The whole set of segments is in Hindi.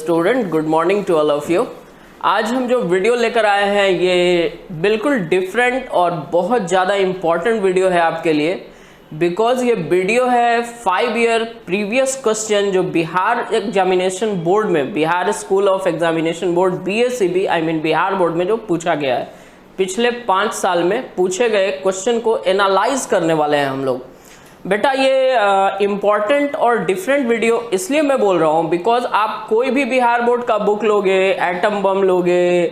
Student, good morning to all of you. आज हम जो वीडियो लेकर आए हैं ये बिल्कुल डिफरेंट और बहुत ज़्यादा इम्पॉर्टेंट वीडियो है आपके लिए, बिकॉज ये वीडियो है 5 ईयर प्रीवियस क्वेश्चन जो बिहार एग्जामिनेशन बोर्ड में, Bihar school of examination board BSEB I mean Bihar board में जो पूछा गया है, पिछले 5 साल में पूछे गए क्वेश्चन को एनालाइज करने वाले हैं हम लोग। बेटा ये इम्पॉर्टेंट और डिफरेंट वीडियो इसलिए मैं बोल रहा हूँ बिकॉज आप कोई भी बिहार बोर्ड का बुक लोगे, एटम बम लोगे,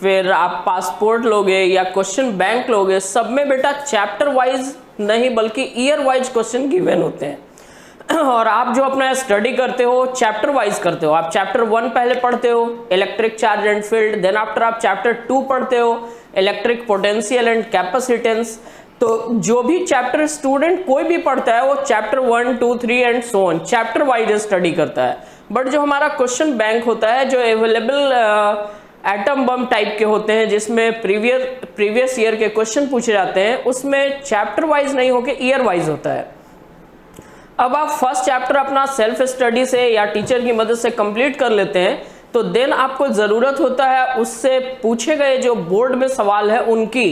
फिर आप पासपोर्ट लोगे या क्वेश्चन बैंक लोगे, सब में बेटा चैप्टर वाइज नहीं बल्कि ईयर वाइज क्वेश्चन गिवन होते हैं। और आप जो अपना स्टडी करते हो चैप्टर वाइज करते हो। आप चैप्टर 1 पहले पढ़ते हो electric charge and field, then after आप चैप्टर 2 पढ़ते हो इलेक्ट्रिक पोटेंशियल एंड कैपेसिटेंस। तो जो भी चैप्टर स्टूडेंट कोई भी पढ़ता है वो chapter 1, 2, 3 and so on chapter wise study करता है। बट जो हमारा क्वेश्चन बैंक होता है, जो अवेलेबल एटम बम टाइप के होते हैं जिसमें प्रीवियस ईयर के क्वेश्चन पूछे जाते हैं, उसमें चैप्टर वाइज नहीं होके ईयर वाइज होता है। अब आप फर्स्ट चैप्टर अपना सेल्फ स्टडी से या टीचर की मदद से कंप्लीट कर लेते हैं तो देन आपको ज़रूरत होता है उससे पूछे गए जो बोर्ड में सवाल है उनकी।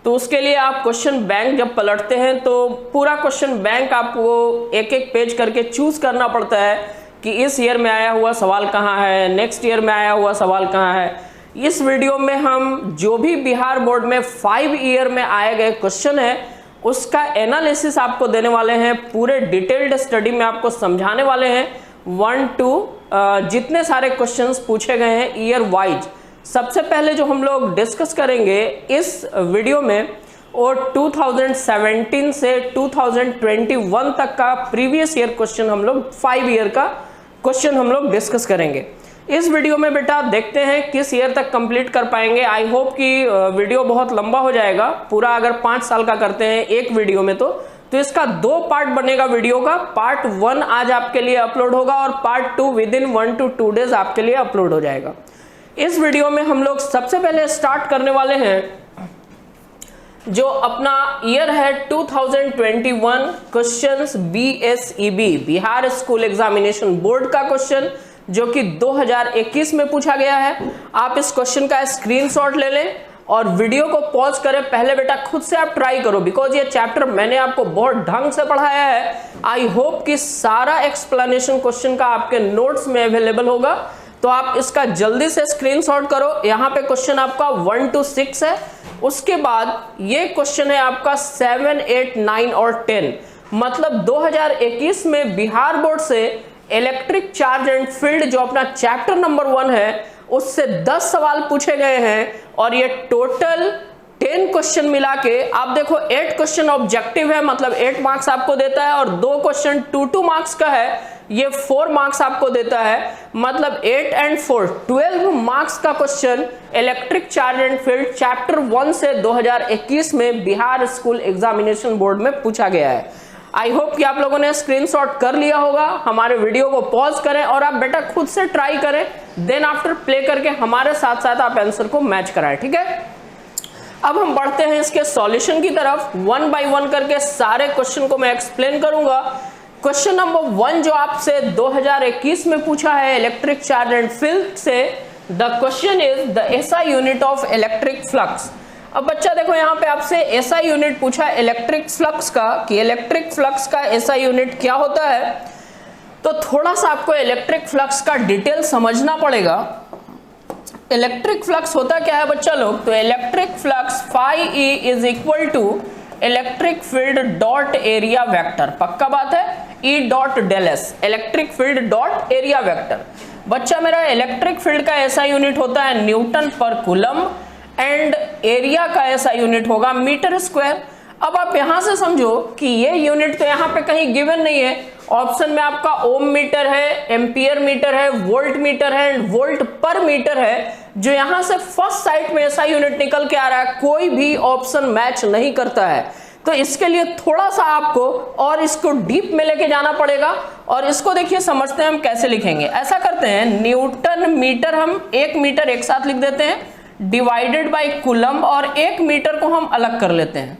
तो उसके लिए आप क्वेश्चन बैंक जब पलटते हैं तो पूरा क्वेश्चन बैंक आपको एक एक पेज करके चूज करना पड़ता है कि इस ईयर में आया हुआ सवाल कहाँ है, नेक्स्ट ईयर में आया हुआ सवाल कहाँ है। इस वीडियो में हम जो भी बिहार बोर्ड में 5 ईयर में आए गए क्वेश्चन है उसका एनालिसिस आपको देने वाले हैं, पूरे डिटेल्ड स्टडी में आपको समझाने वाले हैं 1 to जितने सारे क्वेश्चंस पूछे गए हैं ईयर वाइज। सबसे पहले जो हम लोग डिस्कस करेंगे इस वीडियो में और 2017 से 2021 तक का प्रीवियस ईयर क्वेश्चन हम लोग 5 ईयर का क्वेश्चन हम लोग डिस्कस करेंगे इस वीडियो में। बेटा देखते हैं किस ईयर तक कंप्लीट कर पाएंगे। आई होप कि वीडियो बहुत लंबा हो जाएगा, पूरा अगर 5 साल का करते हैं एक वीडियो में तो इसका 2 पार्ट बनेगा वीडियो का। पार्ट 1 आज आपके लिए अपलोड होगा और part 2 with in 1 to 2 days आपके लिए अपलोड हो जाएगा। इस वीडियो में हम लोग सबसे पहले स्टार्ट करने वाले हैं जो अपना ईयर है 2021 questions BSEB Bihar school examination board का क्वेश्चन जो कि 2021 में पूछा गया है। आप इस क्वेश्चन का स्क्रीनशॉट ले लें और वीडियो को पॉज करें। पहले बेटा खुद से आप ट्राई करो बिकॉज ये चैप्टर मैंने आपको बहुत ढंग से पढ़ाया है। आई होप कि सारा एक्सप्लेनेशन क्वेश्चन का आपके नोट्स में अवेलेबल होगा, तो आप इसका जल्दी से स्क्रीनशॉट करो। यहाँ पे क्वेश्चन आपका 1 to 6 है, उसके बाद ये क्वेश्चन है आपका 7, 8, 9 और 10। मतलब 2021 में बिहार बोर्ड से इलेक्ट्रिक चार्ज एंड फील्ड जो अपना चैप्टर नंबर 1 है उससे 10 सवाल पूछे गए हैं और ये टोटल 10 क्वेश्चन मिला के आप देखो 8 क्वेश्चन ऑब्जेक्टिव है, मतलब 8 मार्क्स आपको देता है और 2 क्वेश्चन 2 मार्क्स का है, ये 4 मार्क्स आपको देता है। मतलब 8 and 4 12 मार्क्स का question electric charge and field chapter 1 से 2021 में बिहार स्कूल एग्जामिनेशन बोर्ड में पूछा गया है। आई होप कि आप लोगों ने स्क्रीनशॉट कर लिया होगा। हमारे वीडियो को पॉज करें और आप बेटा खुद से ट्राई करें, देन आफ्टर प्ले करके हमारे साथ साथ आप आंसर को मैच कराएं, ठीक है। अब हम बढ़ते हैं इसके सॉल्यूशन की तरफ। 1 by 1 करके सारे क्वेश्चन को मैं एक्सप्लेन करूंगा। क्वेश्चन नंबर 1 जो आपसे 2021 में पूछा है इलेक्ट्रिक चार्ज एंड फील्ड से, the question is the SI unit of electric flux. अब बच्चा देखो यहाँ पे आपसे SI यूनिट पूछा है इलेक्ट्रिक फ्लक्स का कि इलेक्ट्रिक फ्लक्स का SI यूनिट क्या होता है। तो थोड़ा सा आपको इलेक्ट्रिक फ्लक्स का डिटेल समझना पड़ेगा। इलेक्ट्रिक फ्लक्स होता क्या है बच्चा लोग, तो electric flux phi E is equal to electric field dot area vector. पक्का बात है, E dot del S electric field dot area vector. बच्चा मेरा इलेक्ट्रिक फील्ड का SI यूनिट होता है newton per coulomb and area का SI यूनिट होगा मीटर स्क्वायर। अब आप यहां से समझो कि ये यूनिट तो यहाँ पे कहीं गिवन नहीं है। ऑप्शन में आपका ओम मीटर है, एम्पियर मीटर है, वोल्ट मीटर है एंड वोल्ट पर मीटर है। जो यहां से फर्स्ट साइड में SI यूनिट निकल के आ रहा है, कोई भी ऑप्शन मैच नहीं करता है। तो इसके लिए थोड़ा सा आपको और इसको डीप में लेके जाना पड़ेगा और इसको देखिए समझते हैं हम कैसे लिखेंगे। ऐसा करते हैं, न्यूटन मीटर हम 1 मीटर एक साथ लिख देते हैं डिवाइडेड बाय कूलम और 1 मीटर को हम अलग कर लेते हैं।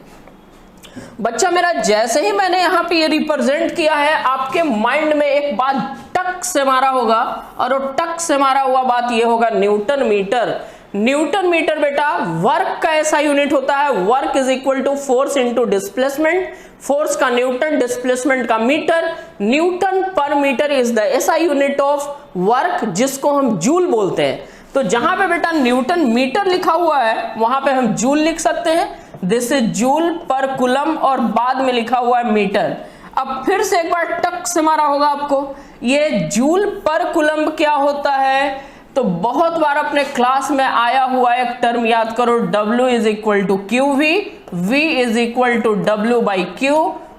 बच्चा मेरा जैसे ही मैंने यहाँ पे ये रिप्रेजेंट किया है आपके माइंड में एक बात टक से मारा होगा, और वो टक से मारा हुआ बात ये होगा न्यूटन मीटर। न्यूटन मीटर बेटा वर्क का ऐसा यूनिट होता है, work is equal to force into displacement, force का न्यूटन, डिस्प्लेसमेंट का metre. Newton per metre is the ऐसा यूनिट ऑफ वर्क जिसको हम जूल बोलते हैं। तो जहां पे बेटा न्यूटन मीटर लिखा हुआ है वहां पे हम जूल लिख सकते हैं, दिस इज जूल पर कूलम, और बाद में लिखा हुआ है मीटर। अब फिर से एक बार टक से मारा होगा आपको, ये जूल पर कूलम क्या होता है, तो बहुत बार अपने क्लास में आया हुआ एक टर्म याद करो, W is equal to Q V, V is equal to W by Q.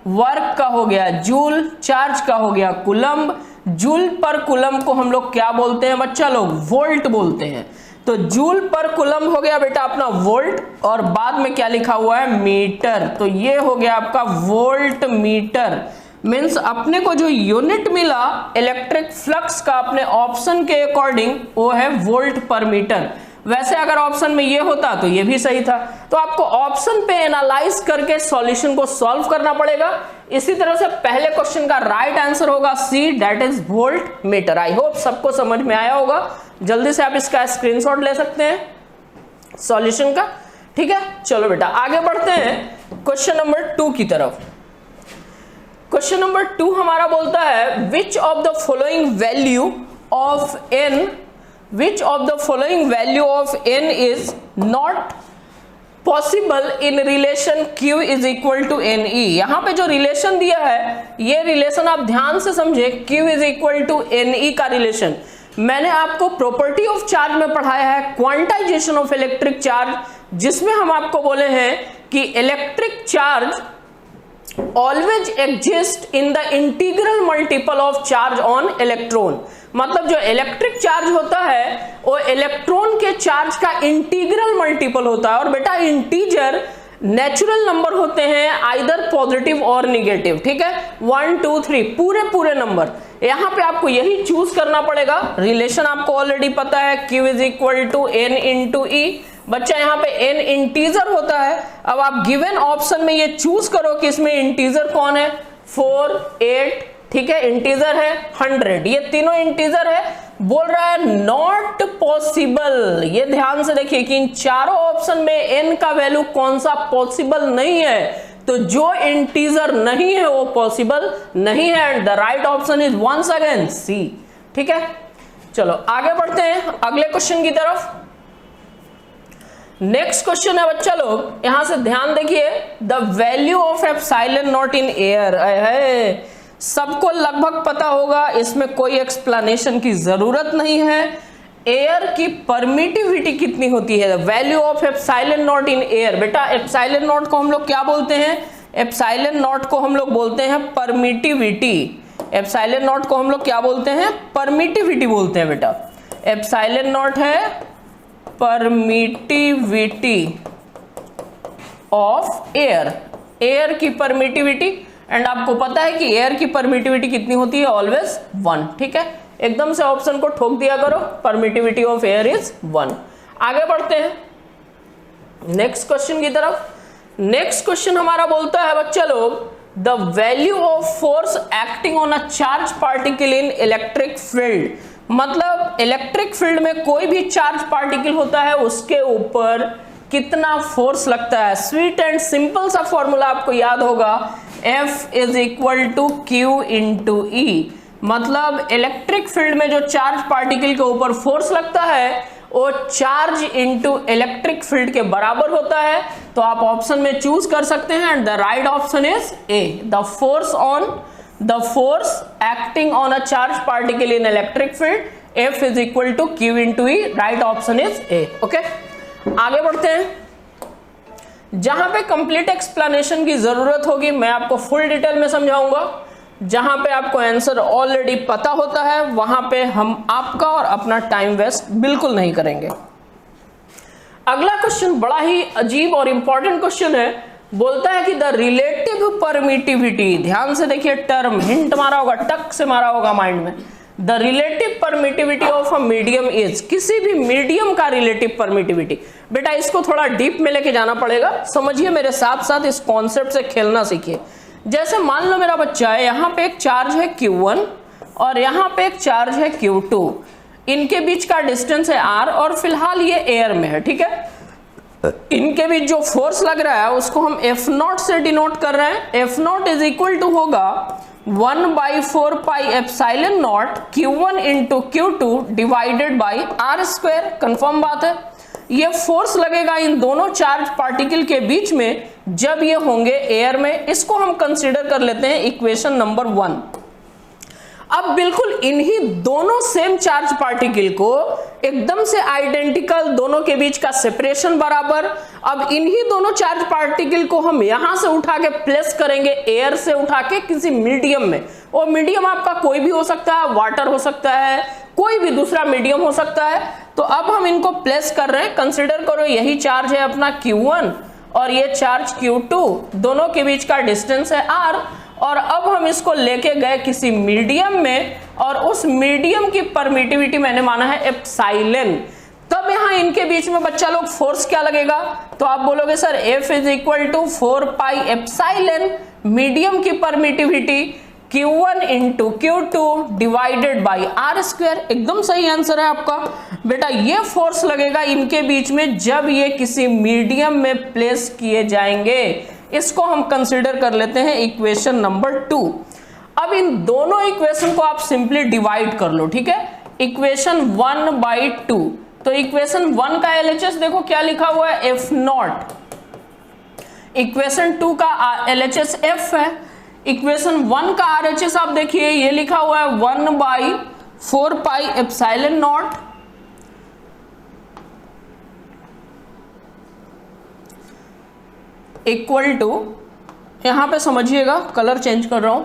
Work का हो गया जूल, चार्ज का हो गया कूलम। जूल पर कूलम को हम लोग क्या बोलते हैं बच्चा लोग, वोल्ट बोलते हैं। तो जूल पर कूलम हो गया बेटा अपना वोल्ट, और बाद में क्या लिखा हुआ है, मीटर। तो ये हो गया आपका वोल्ट मीटर। मीन्स अपने को जो यूनिट मिला इलेक्ट्रिक फ्लक्स का अपने ऑप्शन के अकॉर्डिंग वो है वोल्ट पर मीटर। वैसे अगर ऑप्शन में ये होता तो ये भी सही था। तो आपको ऑप्शन पे एनालाइज करके सॉल्यूशन को सॉल्व करना पड़ेगा। इसी तरह से पहले क्वेश्चन का राइट आंसर होगा C, that is volt metre. I hope सबको समझ में आया होगा। जल्दी से आप इसका स्क्रीनशॉट ले सकते हैं सॉल्यूशन का, ठीक है। चलो बेटा आगे बढ़ते हैं क्वेश्चन नंबर 2 की तरफ। क्वेश्चन नंबर 2 हमारा बोलता है which of the following value of n, which of the following value of n is not possible in relation q is equal to ne। यहां पे जो रिलेशन दिया है ये रिलेशन आप ध्यान से समझे, q is equal to ne का रिलेशन मैंने आपको प्रॉपर्टी ऑफ चार्ज में पढ़ाया है, क्वांटाइजेशन ऑफ इलेक्ट्रिक चार्ज, जिसमें हम आपको बोले हैं कि electric charge always exist in the integral multiple of charge on electron. मतलब जो इलेक्ट्रिक चार्ज होता है वो इलेक्ट्रॉन के चार्ज का इंटीग्रल मल्टीपल होता है। और बेटा इंटीजर नेचुरल नंबर होते हैं, आइदर पॉजिटिव और निगेटिव, ठीक है। 1 2 3 पूरे नंबर। यहां पे आपको यही चूज करना पड़ेगा। रिलेशन आपको ऑलरेडी पता है, Q is equal to n into e. बच्चा यहाँ पे n इंटीजर होता है। अब आप गिवन ऑप्शन में ये चूज करो कि इसमें इंटीजर कौन है, 4 8, ठीक है, इंटीजर है 100, ये तीनों इंटीजर है। बोल रहा है नॉट पॉसिबल। ये ध्यान से देखिए कि इन चारों ऑप्शन में n का वैल्यू कौन सा पॉसिबल नहीं है, तो जो इंटीजर नहीं है वो पॉसिबल नहीं है। And the right option is once again C, ठीक है। चलो आगे बढ़ते हैं अगले क्वेश्चन की तरफ। नेक्स्ट क्वेश्चन है बच्चा लोग, यहां से ध्यान देखिए, the value of epsilon not in air है, सबको लगभग पता होगा, इसमें कोई एक्सप्लेनेशन की जरूरत नहीं है। एयर की परमिटिविटी कितनी होती है, value of epsilon not in air. बेटा एप्सिलॉन नॉट को हम लोग क्या बोलते हैं, एप्सिलॉन नॉट को हम लोग बोलते हैं परमिटिविटी। एप्सिलॉन नॉट को हम लोग क्या बोलते हैं, परमिटिविटी बोलते हैं बेटा। एप्सिलॉन नॉट है परमिटिविटी ऑफ एयर, एयर की परमिटिविटी। एंड आपको पता है कि एयर की परमिटिविटी कितनी होती है, ऑलवेज 1, ठीक है। एकदम से ऑप्शन को ठोक दिया करो, परमिटिविटी ऑफ एयर इज 1। आगे बढ़ते हैं नेक्स्ट क्वेश्चन की तरफ। नेक्स्ट क्वेश्चन हमारा बोलता है बच्चा लोग, the value of force acting on a charge particle in electric field. मतलब इलेक्ट्रिक फील्ड में कोई भी चार्ज पार्टिकल होता है उसके ऊपर कितना फोर्स लगता है। स्वीट एंड सिंपल सा फॉर्मूला आपको याद होगा, F is equal to Q into e. मतलब इलेक्ट्रिक फील्ड में जो चार्ज पार्टिकल के ऊपर फोर्स लगता है वो चार्ज इंटू इलेक्ट्रिक फील्ड के बराबर होता है। तो आप ऑप्शन में चूज कर सकते हैं and the right option is A, the force acting on a charge particle in electric field, F is equal to Q into E. Right option is A, okay. आगे बढ़ते हैं। जहां पे कंप्लीट एक्सप्लेनेशन की जरूरत होगी मैं आपको फुल डिटेल में समझाऊंगा। जहां पे आपको आंसर ऑलरेडी पता होता है वहां पे हम आपका और अपना टाइम वेस्ट बिल्कुल नहीं करेंगे। अगला क्वेश्चन बड़ा ही अजीब और इंपॉर्टेंट क्वेश्चन है। बोलता है कि द रिलेटिव परमिटिविटी, ध्यान से देखिए, टर्म हिंट मारा होगा, टक से मारा होगा माइंड में। The relative permittivity of a medium is, किसी भी मीडियम का रिलेटिव परमिटिविटी। बेटा इसको थोड़ा डीप में लेके जाना पड़ेगा, समझिए मेरे साथ साथ इस कॉन्सेप्ट से खेलना सीखिए। जैसे मान लो मेरा बच्चा है, यहाँ पे एक चार्ज है Q1 और यहाँ पे एक चार्ज है Q2, इनके बीच का डिस्टेंस है r और फिलहाल ये एयर में है, ठीक है। इनके बीच जो फोर्स लग रहा है उसको हम F0 से डिनोट कर रहे हैं। F0 इज इक्वल टू होगा 1/4 pi epsilon naught Q1 into Q2 divided by R square. Confirm बात है। ये फोर्स लगेगा इन दोनों चार्ज पार्टिकल के बीच में जब ये होंगे एयर में। इसको हम कंसीडर कर लेते हैं इक्वेशन नंबर 1। अब बिल्कुल इन्हीं दोनों सेम चार्ज पार्टिकल को एकदम से आइडेंटिकल, दोनों के बीच का सेपरेशन बराबर। अब इन्हीं दोनों चार्ज पार्टिकल को हम यहां से उठा के प्लेस करेंगे एयर से उठा के किसी मीडियम में। वो मीडियम आपका कोई भी हो सकता है, वाटर हो सकता है, कोई भी दूसरा मीडियम हो सकता है। तो अब हम इनको प्लेस कर रहे हैं। कंसिडर करो यही चार्ज है अपना Q1 और ये चार्ज Q2, दोनों के बीच का डिस्टेंस है R। और अब हम इसको लेके गए किसी मीडियम में और उस मीडियम की परमिटिविटी मैंने माना है एप्सिलॉन। तब यहां इनके बीच में बच्चा लोग फोर्स क्या लगेगा, तो आप बोलोगे sir F is equal to 4 pi epsilon medium की permittivity Q1 into Q2 divided by R square. एकदम सही आंसर है आपका बेटा। ये फोर्स लगेगा इनके बीच में जब ये किसी मीडियम में प्लेस किए जाएंगे। इसको हम कंसीडर कर लेते हैं इक्वेशन नंबर 2। अब इन दोनों इक्वेशन को आप सिंपली डिवाइड कर लो, ठीक है। इक्वेशन 1/2। तो इक्वेशन 1 का LHS देखो क्या लिखा हुआ है, F0। इक्वेशन 2 का LHS F है। इक्वेशन 1 का RHS आप देखिए ये लिखा हुआ है 1/4 pi epsilon naught equal to, यहां पे समझिएगा कलर चेंज कर रहा हूं,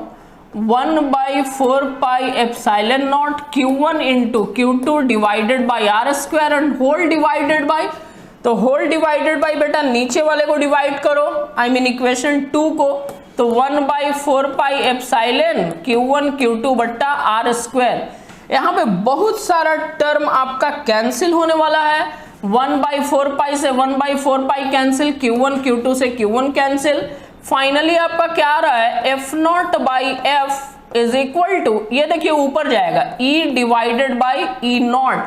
1/4 pi epsilon naught Q1 into Q2 divided by R square and whole divided by. तो होल डिवाइडेड बाई बेटा नीचे वाले को डिवाइड करो, आई मीन इक्वेशन 2 को। तो 1/4 पाई एप्सिलॉन Q1 Q2 बट्टा R स्क्वायर। यहां पे बहुत सारा टर्म आपका कैंसिल होने वाला है। 1/4 पाई से 1/4 पाई कैंसिल, Q1 Q2 से Q1 कैंसिल। फाइनली आपका क्या आ रहा है, F0 by F is equal to, ये देखिए ऊपर जाएगा E डिवाइडेड बाई E0।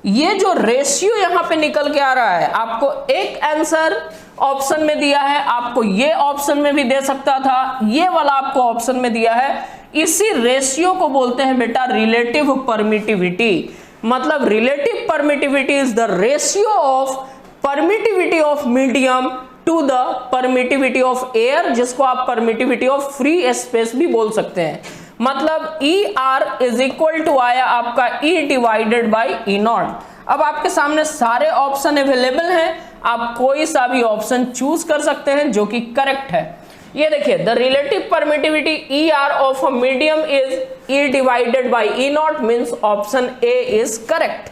ये जो रेशियो यहां पे निकल के आ रहा है, आपको एक आंसर ऑप्शन में दिया है, आपको ये ऑप्शन में भी दे सकता था, ये वाला आपको ऑप्शन में दिया है। इसी रेशियो को बोलते हैं बेटा रिलेटिव परमिटिविटी। मतलब relative permittivity is the ratio of permittivity of medium to the permittivity of air, जिसको आप परमिटिविटी ऑफ फ्री स्पेस भी बोल सकते हैं। मतलब ER इज इक्वल टू आया आपका E डिवाइडेड बाई E0। अब आपके सामने सारे ऑप्शन अवेलेबल हैं, आप कोई सा भी ऑप्शन चूज कर सकते हैं जो कि करेक्ट है। ये देखिए the relative permittivity ER of a medium is E divided by E0 means option A is correct.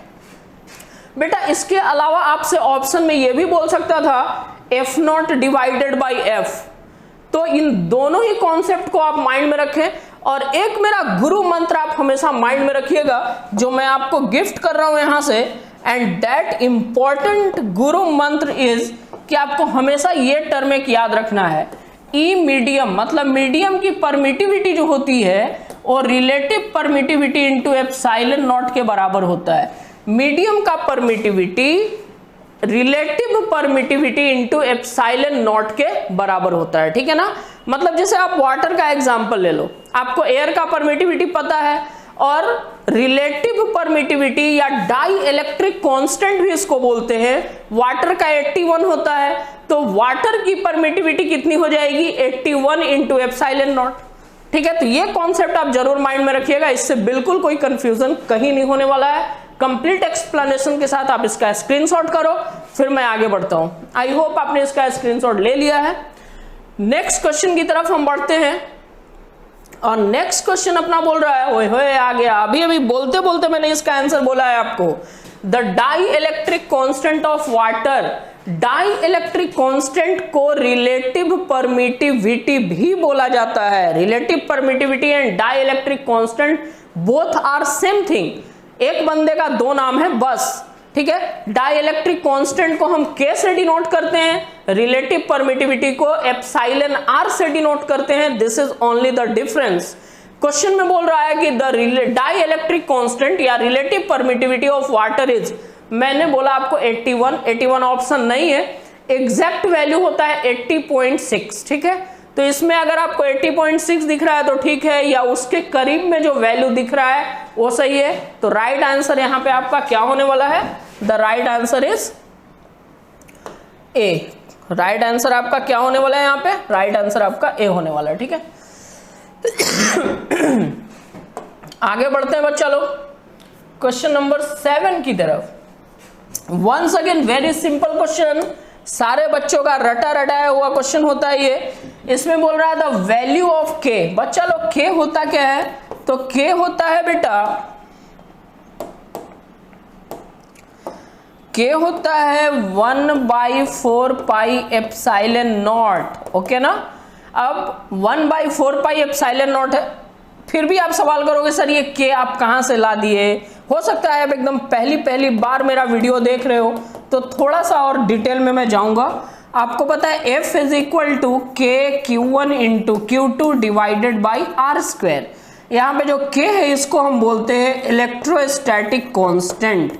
बेटा इसके अलावा आपसे ऑप्शन में ये भी बोल सकता था F0 डिवाइडेड बाई F। तो इन दोनों ही कॉन्सेप्ट को आप माइंड में रखें। और एक मेरा गुरु मंत्र आप हमेशा माइंड में रखिएगा जो मैं आपको गिफ्ट कर रहा हूं यहां से, एंड दैट इंपॉर्टेंट गुरु मंत्र इज कि आपको हमेशा ये टर्म एक याद रखना है, ई मीडियम, मतलब मीडियम की परमिटिविटी जो होती है और relative permittivity into epsilon not के बराबर होता है। मीडियम का permittivity relative permittivity into epsilon not के बराबर होता है, ठीक है ना। मतलब जैसे आप वाटर का एग्जांपल ले लो, आपको एयर का परमिटिविटी पता है और रिलेटिव परमिटिविटी या डाई इलेक्ट्रिक कांस्टेंट भी इसको बोलते हैं, वाटर का 81 होता है। तो वाटर की परमिटिविटी कितनी हो जाएगी, 81 इंटू एप्सिलॉन नॉट, ठीक है। तो ये कॉन्सेप्ट आप जरूर माइंड में रखिएगा, इससे बिल्कुल कोई कंफ्यूजन कहीं नहीं होने वाला है। कंप्लीट एक्सप्लेनेशन के साथ आप इसका स्क्रीनशॉट करो, फिर मैं आगे बढ़ता हूं। आई होप आपने इसका स्क्रीनशॉट ले लिया है। नेक्स्ट क्वेश्चन की तरफ हम बढ़ते हैं और नेक्स्ट क्वेश्चन अपना बोल रहा है, ओए होए आ गया, अभी अभी बोलते बोलते मैंने इसका आंसर बोला है आपको। The dielectric constant of water, dielectric constant को रिलेटिव परमिटिविटी भी बोला जाता है। Relative permittivity and dielectric constant both are same thing, एक बंदे का दो नाम है बस, ठीक है। डाई इलेक्ट्रिक कांस्टेंट को हम K से डिनोट करते हैं, रिलेटिव परमिटिविटी को एप्सिलॉन R से डिनोट करते हैं। This is only the difference. Question में बोल रहा है कि द डाई इलेक्ट्रिक कांस्टेंट या relative permittivity of water is, मैंने बोला आपको 81 ऑप्शन नहीं है, एग्जैक्ट वैल्यू होता है 80.6, ठीक है। तो इसमें अगर आपको 80.6 दिख रहा है तो ठीक है, या उसके करीब में जो वैल्यू दिख रहा है वो सही है। तो राइट आंसर यहां पे आपका क्या होने वाला है, the right answer is a. Right answer आपका क्या होने वाला है, यहां पे राइट आंसर आपका ए होने वाला है, ठीक है। आगे बढ़ते हैं बच्चा लोग क्वेश्चन नंबर 7 की तरफ। Once again very simple question, सारे बच्चों का रटा रटाया हुआ क्वेश्चन होता है ये। इसमें बोल रहा है द वैल्यू ऑफ के। बच्चा लोग के होता क्या है, तो के होता है बेटा, के होता है 1/4 पाई एप्सिलॉन नॉट, ओके ना। अब 1/4 पाई एप्सिलॉन नॉट है, फिर भी आप सवाल करोगे सर ये के आप कहां से ला दिए। हो सकता है आप एकदम पहली बार मेरा वीडियो देख रहे हो, तो थोड़ा सा और डिटेल में मैं जाऊंगा। आपको पता है F is equal to K Q1 into Q2 divided by R square. यहाँ पे जो K है इसको हम बोलते हैं इलेक्ट्रोस्टैटिक कांस्टेंट,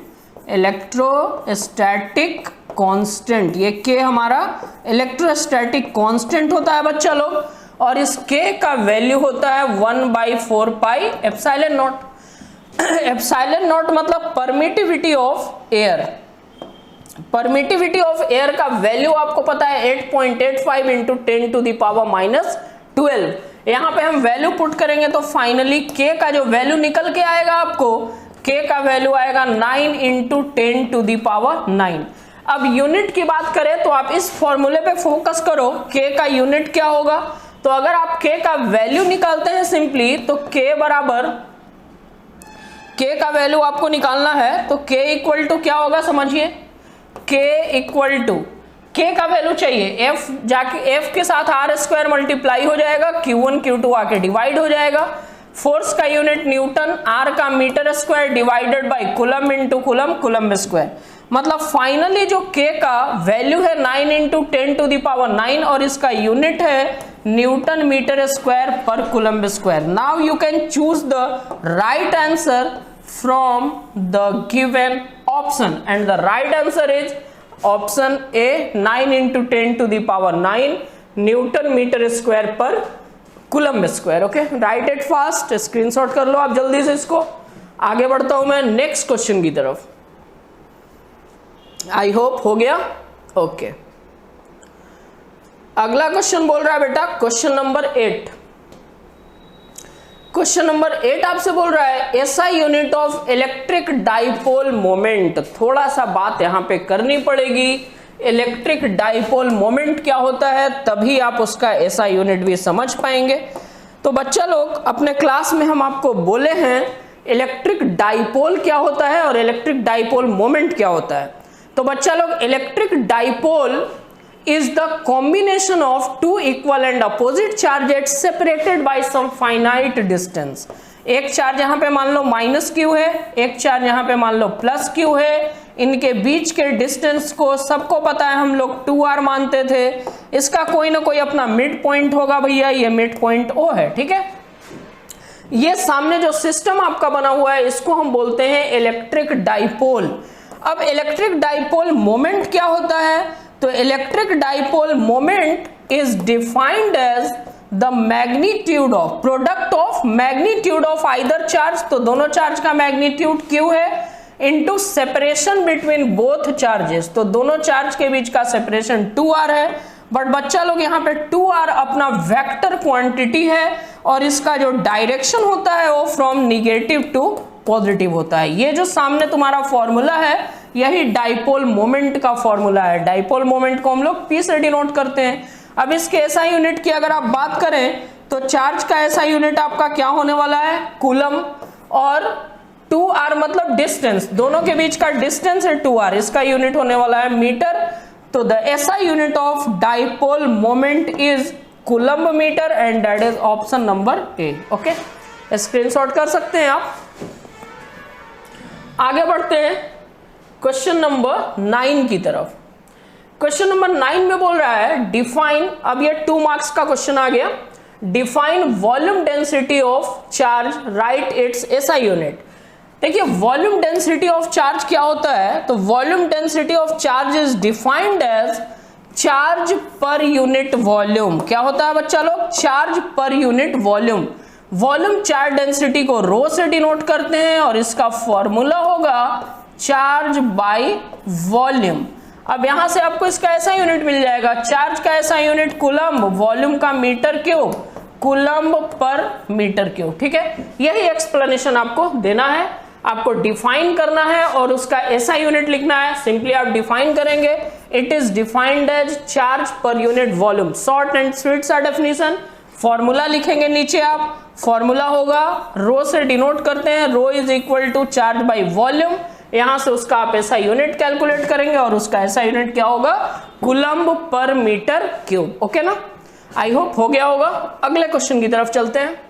इलेक्ट्रोस्टैटिक कांस्टेंट। ये K हमारा इलेक्ट्रोस्टैटिक कांस्टेंट होता है बच्चा लोग, और इस K का वैल्यू होता है 1/4 pi epsilon naught. Epsilon naught मतलब permittivity of air. Permittivity of air का वैल्यू आपको पता है 8.85 इंटू 10 टू द पावर -12। यहां पे हम वैल्यू पुट करेंगे तो फाइनली K का जो वैल्यू निकल के आएगा आपको, K का वैल्यू आएगा 9 इंटू 10 टू द पावर 9। अब यूनिट की बात करें तो आप इस फॉर्मूले पे फोकस करो, K का यूनिट क्या होगा। तो अगर आप K का वैल्यू निकालते हैं सिंपली, तो K बराबर, K का वैल्यू आपको निकालना है तो K इक्वल टू क्या होगा समझिए, K इक्वल टू, K का वैल्यू चाहिए, F जाके F के साथ आर स्क्वायर मल्टीप्लाई हो जाएगा, Q1 Q2 आके डिवाइड हो जाएगा। फोर्स का यूनिट न्यूटन, R का metre square divided by coulomb into coulomb, coulomb square. मतलब फाइनली जो K का वैल्यू है 9 इंटू 10 टू द पावर 9 और इसका यूनिट है Newton metre square per coulomb square. Now you can choose the right answer from the given option and the right answer is option A, 9 into 10 to the power 9 newton metre square per coulomb square. Okay, write it fast, screenshot कर लो आप जल्दी से इसको। आगे बढ़ता हूं मैं नेक्स्ट क्वेश्चन की तरफ। आई होप हो गया। ओके, अगला क्वेश्चन बोल रहा है बेटा क्वेश्चन नंबर 8। क्वेश्चन नंबर 8 आपसे बोल रहा है SI unit of electric dipole moment. थोड़ा सा बात यहां पे करनी पड़ेगी, इलेक्ट्रिक डाइपोल मोमेंट क्या होता है, तभी आप उसका SI यूनिट भी समझ पाएंगे। तो बच्चा लोग अपने क्लास में हम आपको बोले हैं इलेक्ट्रिक डाइपोल क्या होता है और इलेक्ट्रिक डाइपोल मोमेंट क्या होता है। तो बच्चा लोग electric dipole is the combination of two equal and opposite charges separated by some finite distance। एक चार्ज यहाँ पे मान लो -q है, एक चार्ज यहाँ पे मान लो +q है। इनके बीच के डिस्टेंस को सबको पता है हम लोग 2r मानते थे। इसका कोई ना कोई अपना मिड पॉइंट होगा भैया, ये मिड पॉइंट O है, ठीक है। ये सामने जो सिस्टम आपका बना हुआ है इसको हम बोलते हैं इलेक्ट्रिक डाइपोल। अब इलेक्ट्रिक डाइपोल मोमेंट क्या होता है, तो electric dipole moment is defined as the magnitude of product of magnitude of either charge, तो दोनों चार्ज का मैग्नीट्यूड Q है, into separation between both charges, तो दोनों चार्ज के बीच का सेपरेशन 2r है। बट बच्चा लोग यहाँ पे 2r अपना वेक्टर क्वांटिटी है और इसका जो डायरेक्शन होता है वो फ्रॉम निगेटिव टू पॉजिटिव होता है। ये जो सामने तुम्हारा फॉर्मूला है यही डाइपोल मोमेंट का फॉर्मूला है। डाइपोल मोमेंट को हम लोग P से डिनोट करते हैं। अब इसके SI यूनिट की अगर आप बात करें तो चार्ज का SI यूनिट आपका क्या होने वाला है, कूलम, और 2r मतलब डिस्टेंस, दोनों के बीच का डिस्टेंस है 2r, इसका यूनिट होने वाला है मीटर। तो the SI unit of dipole moment is coulomb metre and that is option number A। Okay, screenshot कर सकते हैं आप। आगे बढ़ते हैं क्वेश्चन नंबर 9 की तरफ। क्वेश्चन नंबर 9 में बोल रहा है डिफाइन, अब ये 2 मार्क्स का क्वेश्चन आ गया, define volume density of charge, right its SI unit. देखिए वॉल्यूम डेंसिटी ऑफ चार्ज क्या होता है, तो volume density of charge is defined as charge per unit volume. क्या होता है बच्चा लोग, charge per unit volume. Volume charge density को रो से डिनोट करते हैं और इसका फॉर्मूला होगा चार्ज बाय वॉल्यूम। अब यहां से आपको इसका ऐसा यूनिट मिल जाएगा, चार्ज का ऐसा यूनिट कूलम्ब, वॉल्यूम का मीटर क्यूब, कूलम्ब पर मीटर क्यूब। ठीक है, यही एक्सप्लेनेशन आपको देना है, आपको डिफाइन करना है और उसका ऐसा यूनिट लिखना है। सिंपली आप डिफाइन करेंगे, it is defined as charge per unit volume. Short and sweet सा डेफिनेशन। फॉर्मूला लिखेंगे नीचे आप, फॉर्मूला होगा रो से डिनोट करते हैं, rho is equal to charge by volume. यहां से उसका आप ऐसा यूनिट कैलकुलेट करेंगे और उसका ऐसा यूनिट क्या होगा, कूलम्ब पर मीटर क्यूब। ओके ना, आई होप हो गया होगा। अगले क्वेश्चन की तरफ चलते हैं।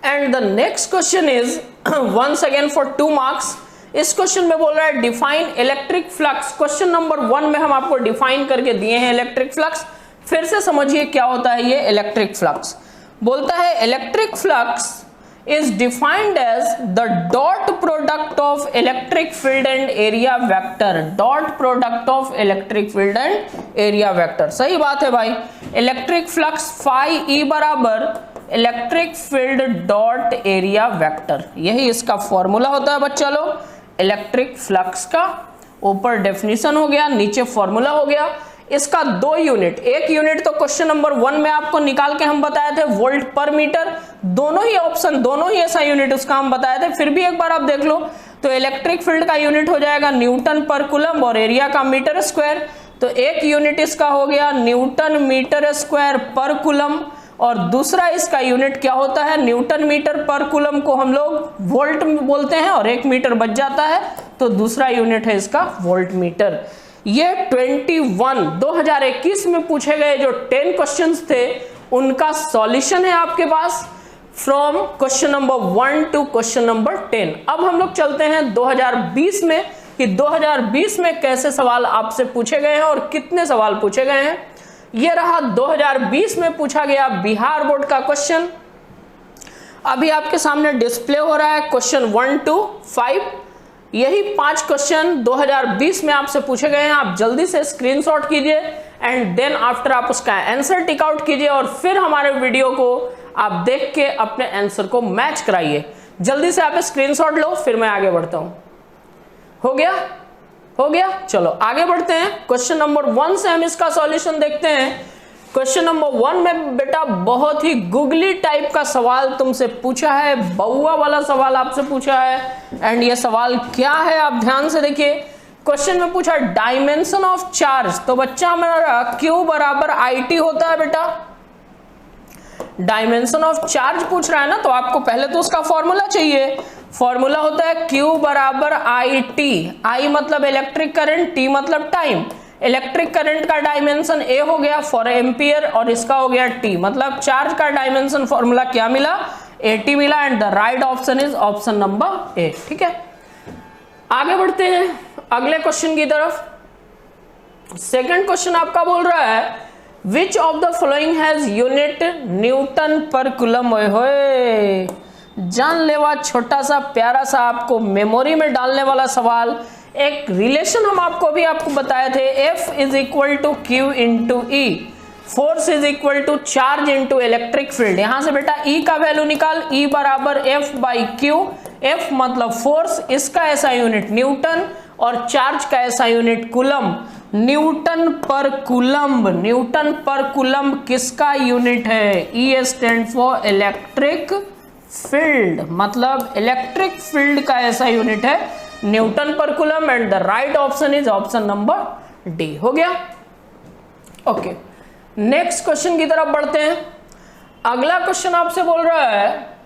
And the next question is once again for 2 marks. इस क्वेश्चन में बोल रहा है define electric flux. Question number 1 में हम आपको डिफाइन करके दिए हैं इलेक्ट्रिक फ्लक्स। फिर से समझिए क्या होता है ये इलेक्ट्रिक फ्लक्स। बोलता है electric flux is defined as the dot product of electric field and area vector, dot product of electric field and area vector। सही बात है भाई, इलेक्ट्रिक फ्लक्स फाई ई बराबर electric field dot area vector, यही इसका फॉर्मूला होता है बच्चा लोग इलेक्ट्रिक फ्लक्स का। ऊपर डेफिनेशन हो गया, नीचे फॉर्मूला हो गया। इसका 2 यूनिट, एक यूनिट तो क्वेश्चन नंबर 1 में आपको निकाल के हम बताए थे वोल्ट पर मीटर, दोनों ही ऑप्शन, दोनों ही ऐसा यूनिट उसका हम बताए थे। फिर भी एक बार आप देख लो, तो इलेक्ट्रिक फील्ड का यूनिट हो जाएगा न्यूटन पर कूलम्ब और एरिया का मीटर स्क्वायर। तो एक यूनिट इसका हो गया न्यूटन मीटर स्क्वायर पर कूलम्ब और दूसरा इसका यूनिट क्या होता है, न्यूटन मीटर पर कूलम्ब को हम लोग वोल्ट में बोलते हैं और 1 मीटर बच जाता है, तो दूसरा यूनिट है इसका वोल्ट मीटर। ये 2021 में पूछे गए जो 10 क्वेश्चंस थे उनका सॉल्यूशन है आपके पास from question number 1 to question number 10। अब हम लोग चलते हैं 2020 में कि 2020 में कैसे सवाल आपसे पूछे गए हैं और कितने सवाल पूछे गए हैं। ये रहा 2020 में पूछा गया बिहार बोर्ड का क्वेश्चन। अभी आपके सामने डिस्प्ले हो रहा है क्वेश्चन 1 to 5। यही 5 क्वेश्चन 2020 में आपसे पूछे गए हैं। आप जल्दी से स्क्रीनशॉट कीजिए एंड देन आफ्टर आप उसका आंसर टिक आउट कीजिए और फिर हमारे वीडियो को आप देख के अपने आंसर को मैच कराइए। जल्दी से आप स्क्रीनशॉट लो, फिर मैं आगे बढ़ता हूं। हो गया, हो गया, चलो आगे बढ़ते हैं। क्वेश्चन नंबर 1 से हम इसका सॉल्यूशन देखते हैं। क्वेश्चन नंबर 1 में बेटा बहुत ही गुगली टाइप का सवाल तुमसे पूछा है, बउआ वाला सवाल आपसे पूछा है। एंड ये सवाल क्या है आप ध्यान से देखिए। क्वेश्चन में पूछा डायमेंशन ऑफ चार्ज, तो बच्चा हमारा Q बराबर IT होता है बेटा। डायमेंशन ऑफ चार्ज पूछ रहा है ना, तो आपको पहले तो उसका फॉर्मूला चाहिए। फॉर्मूला होता है Q बराबर IT। I मतलब इलेक्ट्रिक करंट, T मतलब टाइम। इलेक्ट्रिक करंट का डायमेंशन A हो गया फॉर एम्पियर और इसका हो गया T, मतलब चार्ज का डायमेंशन फॉर्मूला क्या मिला, AT मिला। And the right option is option number A। ठीक है, आगे बढ़ते हैं अगले क्वेश्चन की तरफ। सेकंड क्वेश्चन आपका बोल रहा है which of the following has unit Newton पर कूलम्ब। होए जान लेवा, छोटा सा प्यारा सा आपको मेमोरी में डालने वाला सवाल। एक रिलेशन हम आपको बताए थे, F is equal to Q into E, force is equal to charge into electric field. यहां से बेटा E का वैल्यू निकाल, E बराबर F बाई Q। F मतलब फोर्स, इसका ऐसा यूनिट न्यूटन और चार्ज का ऐसा यूनिट कूलम्ब। न्यूटन पर कूलम्ब, न्यूटन पर कूलम्ब किसका यूनिट है, E stand for electric field, मतलब इलेक्ट्रिक फील्ड का ऐसा यूनिट है न्यूटन पर coulomb. And the right option is option number D. हो गया, ओके। नेक्स्ट क्वेश्चन की तरफ बढ़ते हैं। अगला क्वेश्चन आपसे बोल रहा है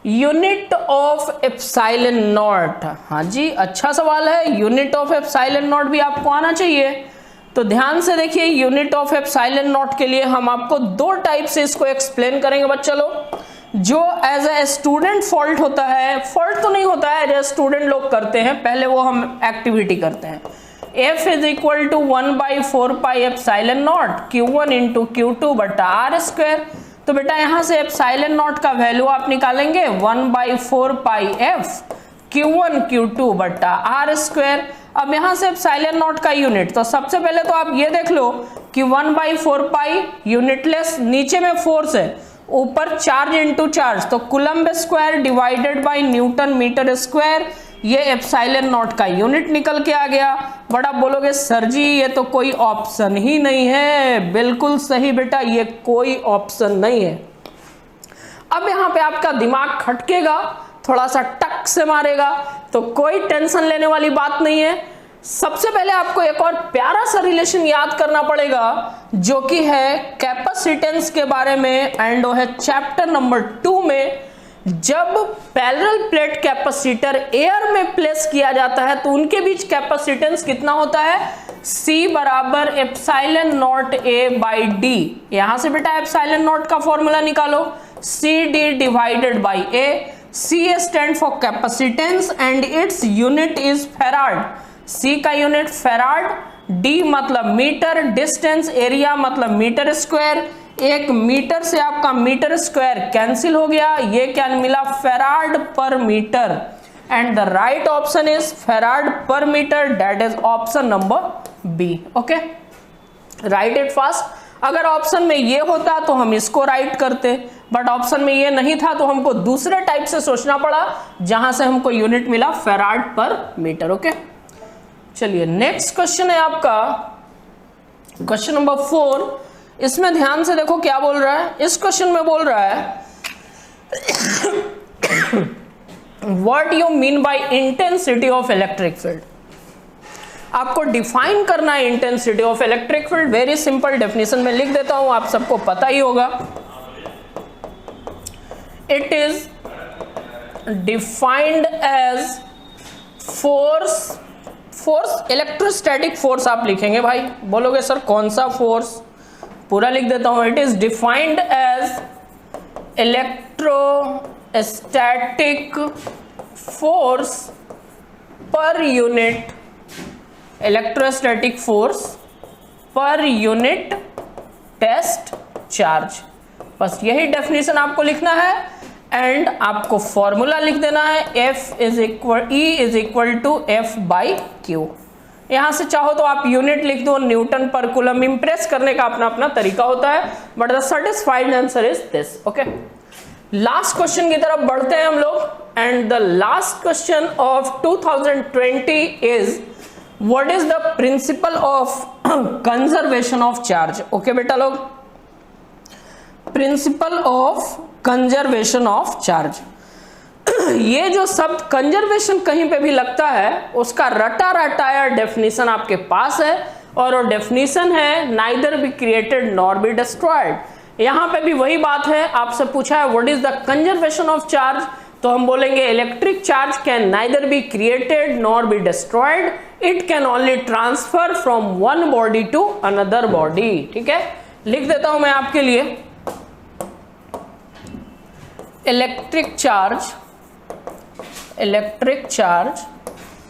यूनिट ऑफ एप्सिलॉन नॉट। हाँ जी, अच्छा सवाल है। यूनिट ऑफ एप्सिलॉन नॉट भी आपको आना चाहिए, तो ध्यान से देखिए। यूनिट ऑफ एप्सिलॉन नॉट के लिए हम आपको 2 टाइप से इसको एक्सप्लेन करेंगे बच्चा लोग। जो एज ए स्टूडेंट फॉल्ट होता है, फॉल्ट तो नहीं होता है, एज ए स्टूडेंट लोग करते हैं, पहले वो हम एक्टिविटी करते हैं। F is equal to 1/4 pi epsilon naught Q1 into Q2 बटा आर स्क्वायर। तो बेटा यहां से एप्सिलॉन नॉट का वैल्यू आप निकालेंगे 1/4 पाई एफ Q1 Q2 बटा आर स्क्वायर। अब यहां से एप्सिलॉन नॉट का यूनिट, तो सबसे पहले तो आप ये देख लो कि 1/4 पाई यूनिटलेस, नीचे में फोर्स है, ऊपर चार्ज इंटू चार्ज, तो coulomb square divided by newton metre square, ये एप्सिलॉन नॉट का यूनिट निकल के आ गया। बट आप बोलोगे सर जी ये तो कोई ऑप्शन ही नहीं है। बिल्कुल सही बेटा, ये कोई ऑप्शन नहीं है। अब यहां पे आपका दिमाग खटकेगा, थोड़ा सा टक से मारेगा, तो कोई टेंशन लेने वाली बात नहीं है। सबसे पहले आपको एक और प्यारा सा रिलेशन याद करना पड़ेगा जो कि है कैपेसिटेंस के बारे में, एंड वो है चैप्टर नंबर 2 में। जब पैरेलल प्लेट कैपेसिटर एयर में प्लेस किया जाता है तो उनके बीच कैपेसिटेंस कितना होता है, C बराबर epsilon not A by D. यहां से बेटा एप्सिलॉन नॉट का फॉर्मूला निकालो, CD divided by A। C stand for capacitance and its unit is farad. C का यूनिट फैराड, D मतलब मीटर, डिस्टेंस एरिया मतलब मीटर स्क्वायर। एक मीटर से आपका मीटर स्क्वायर कैंसिल हो गया, ये क्या मिला, farad per metre. And the right option is farad per metre, that is option number B. Okay, write it fast. अगर ऑप्शन में ये होता तो हम इसको राइट करते, बट ऑप्शन में ये नहीं था तो हमको दूसरे टाइप से सोचना पड़ा, जहां से हमको यूनिट मिला फैराड पर मीटर। ओके, चलिए नेक्स्ट क्वेश्चन है आपका क्वेश्चन नंबर 4। इसमें ध्यान से देखो क्या बोल रहा है। इस क्वेश्चन में बोल रहा है what you mean by intensity of electric field. आपको डिफाइन करना है intensity of electric field. Very simple definition में लिख देता हूं, आप सबको पता ही होगा। It is defined as force, electrostatic force आप लिखेंगे भाई। बोलोगे सर कौन सा फोर्स, पूरा लिख देता हूं। It is defined as electrostatic force per unit, electrostatic force per unit test charge. बस यही डेफिनेशन आपको लिखना है एंड आपको फॉर्मूला लिख देना है, F is equal to F by Q. यहां से चाहो तो आप यूनिट लिख दो, न्यूटन पर कूलम। इंप्रेस करने का अपना अपना तरीका होता है, but the satisfied answer is this. Okay, last question की तरफ बढ़ते हैं हम लोग। And the last question of 2020 is what is the principle of conservation of charge. Okay बेटा लोग, principle of conservation of charge. ये जो शब्द कंजर्वेशन कहीं पे भी लगता है उसका रटा रटाया डेफिनेशन आपके पास है, और वो डेफिनेशन है neither be created nor be destroyed. यहां पे भी वही बात है, आपसे पूछा है what is the conservation of charge, तो हम बोलेंगे electric charge can neither be created nor be destroyed, it can only transfer from one body to another body. ठीक है, लिख देता हूं मैं आपके लिए, electric charge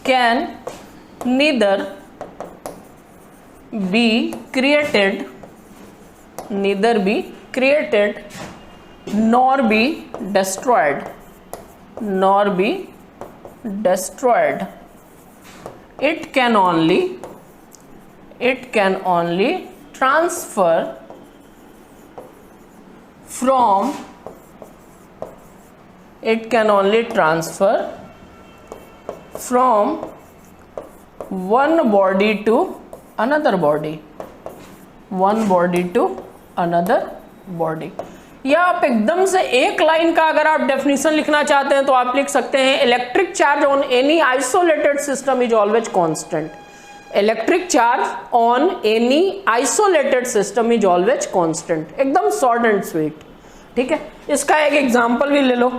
can neither be created nor be destroyed, it can only transfer from one body to another body। या आप एकदम से एक लाइन का अगर आप डेफिनेशन लिखना चाहते हैं तो आप लिख सकते हैं electric charge on any isolated system is always constant. Electric charge on any isolated system is always constant, एकदम शॉर्ट एंड स्वीट। ठीक है, इसका एक एग्जांपल भी ले लो।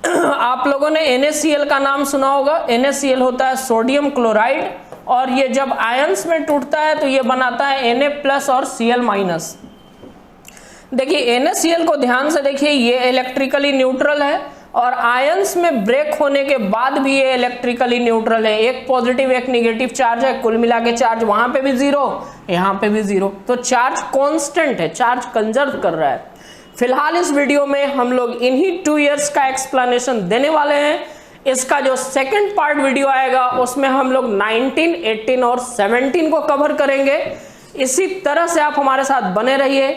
आप लोगों ने NaCl का नाम सुना होगा। NaCl होता है सोडियम क्लोराइड, और ये जब आयंस में टूटता है तो ये बनाता है Na+ और Cl-। देखिए NaCl को ध्यान से देखिए, ये इलेक्ट्रिकली न्यूट्रल है और आयंस में ब्रेक होने के बाद भी ये इलेक्ट्रिकली न्यूट्रल है, एक पॉजिटिव एक निगेटिव चार्ज है, कुल मिला के चार्ज वहां पे भी जीरो, यहाँ पे भी जीरो, तो चार्ज कांस्टेंट है, चार्ज कंजर्व कर रहा है। फिलहाल इस वीडियो में हम लोग इन्हीं 2 इयर्स का एक्सप्लेनेशन देने वाले हैं। इसका जो सेकंड पार्ट वीडियो आएगा उसमें हम लोग 19, 18 और 17 को कवर करेंगे। इसी तरह से आप हमारे साथ बने रहिए,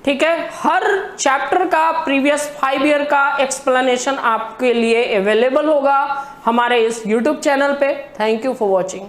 ठीक है। हर चैप्टर का प्रीवियस 5 ईयर का एक्सप्लेनेशन आपके लिए अवेलेबल होगा हमारे इस YouTube चैनल पे। Thank you for watching.